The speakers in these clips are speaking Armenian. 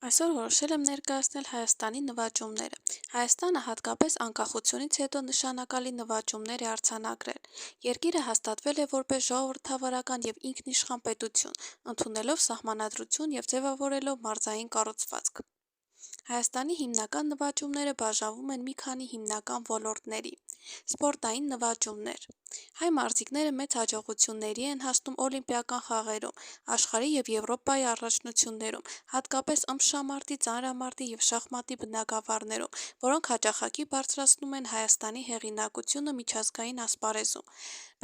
Այսօր որոշել եմ ներկայացնել Հայաստանի նվաճումները։ Հայաստանը հատկապես անկախությունից հետո նշանակալի նվաճումներ է արձանագրել։ Երկիրը հաստատվել է որպես ժողովրդավարական և ինքնիշխան պետություն, ընդունելով սահմանադրություն և ձևավորելով մարզային կառուցվածք։ Հայաստանի հիմնական նվաճումները բաժանվում են մի քանի հիմնական ոլորտների։ Սպորտային նվաճումներ։ Հայ մարզիկները մեծ հաջողությունների են հասնում օլիմպիական խաղերում, աշխարհի և Եվրոպայի առաջնություններում, հատկապես ըմբշամարտի, ծանրամարտի և շախմատի բնագավառներում, որոնք հաճախակի բարձրացնում են Հայաստանի հեղինակությունը միջազգային ասպարեզում։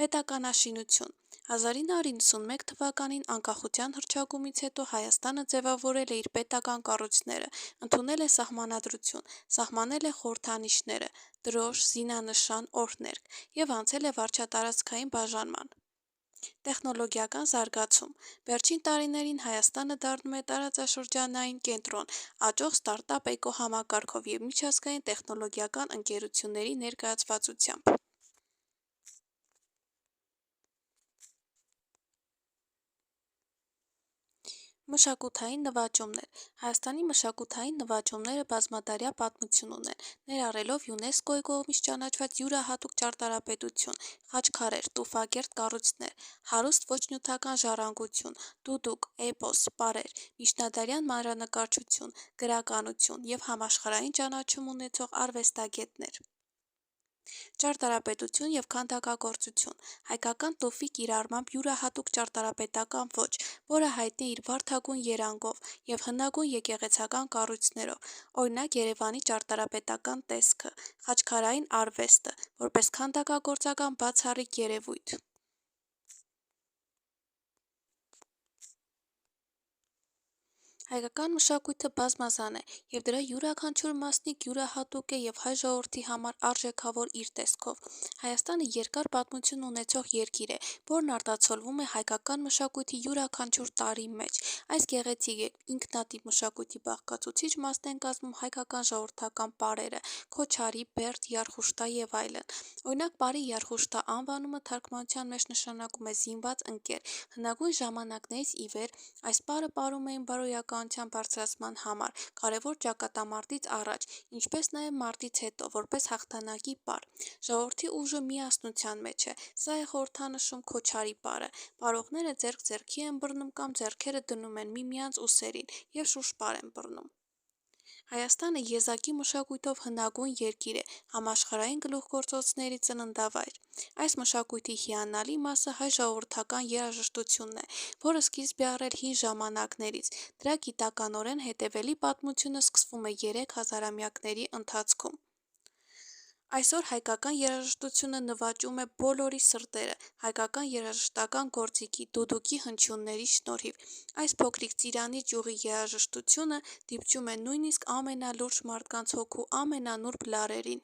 Պետականաշինություն։ 1991 թվականին անկախության հռչակումից հետո Հայաստանը ձևավորել է իր պետական կառույցները, ընդունել է սահմանադրություն, սահմանել է խորհրդանիշները՝ դրոշ, զինանշան, օրհներգ և անցել է վարչատարածքային բաժանման։ Տեխնոլոգիական զարգացում։ Վերջին տարիներին Հայաստանը դառնում է տարածաշրջանային կենտրոն՝ աճող ստարտափ էկոհամակարգով և միջազգային տեխնոլոգիական ընկերությունների ներկայացվածությամբ։ Մշակութային նվաճումներ։ Հայաստանի մշակութային նվաճումները բազմադարյա պատմություն ունեն, ներառելով ՅՈՒՆԵՍԿՕ-ի կողմից ճանաչված յուրահատուկ ճարտարապետություն, խաչքարեր, տուֆակերտ կառույցներ, հարուստ ոչ նյութական ժառանգություն, դուդուկ, էպոս, պարեր, միջնադարյան մանրանկարչություն, գրականություն և համաշխարհային ճանաչում ունեցող արվեստագետներ։ Ճարտարապետություն և քանդակագործություն։ Հայկական տուֆի կիրառմամբ յուրահատուկ ճարտարապետական ոճ, որը հայտնի է իր վարդագույն երանգով և հնագույն եկեղեցական կառույցներով, օրինակ Երևանի ճարտարապետական տեսքը, խաչքարային արվեստը՝ որպես քանդակագործական բացառիկ երևույթ։ Հայկական մշակույթը բազմազան է, և դրա յուրաքանչյուր մասնիկ յուրահատուկ է և հայ ժողովրդի համար արժեքավոր իր տեսքով։ Հայաստանը երկար պատմություն ունեցող երկիր է, որն արտացոլվում է հայկական մշակույթի յուրաքանչյուր տարրի մեջ։ Այս գեղեցիկ և ինքնատիպ մշակույթի բաղկացուցիչ մասն են կազմում հայկական ժողովրդական պարերը՝ քոչարի, բերդ, եռխուժտա և այլն։ Օրինակ պարի եռխուժտա անվանումը թարգմանության մեջ նշանակում է զինված ընկեր։ Հնագույն ժամանակներից ի վեր այս պարը պարում էին բարոյականության բարձրացման համար, կարևոր ճակատամարտից առաջ, ինչպես նաև մարտից հետո՝ որպես հաղթանակի պար։ Ժողովրդի ուժը միասնության մեջ է, սա է խորհրդանշում քոչարի պարը։ Պարողները ձեռք ձեռքի են բռնում կամ ձեռքերը դնում են միմյանց ուսերին և շուշպար են բռնում։ Հայաստանը եզակի մշակույթով հնագույն երկիր է, համաշխարհային գլուխգործոցների ծննդավայր։ Այս մշակույթի հիանալի մասը հայ ժողովրդական երաժշտությունն է, որը սկիզբ է առել հին ժամանակներից։ Դրա գիտականորեն հետևելի պատմությունը սկսվում է 3 հազարամյակների ընթացքում։ Այսօր հայկական երաժշտությունը նվաճում է բոլորի սրտերը հայկական երաժշտական գործիքի՝ դուդուկի հնչյունների շնորհիվ։ Այս փոքրիկ ծիրանի ճյուղի երաժշտությունը դիպչում է նույնիսկ ամենալուրջ մարդկանց հոգու ամենանուրբ լարերին։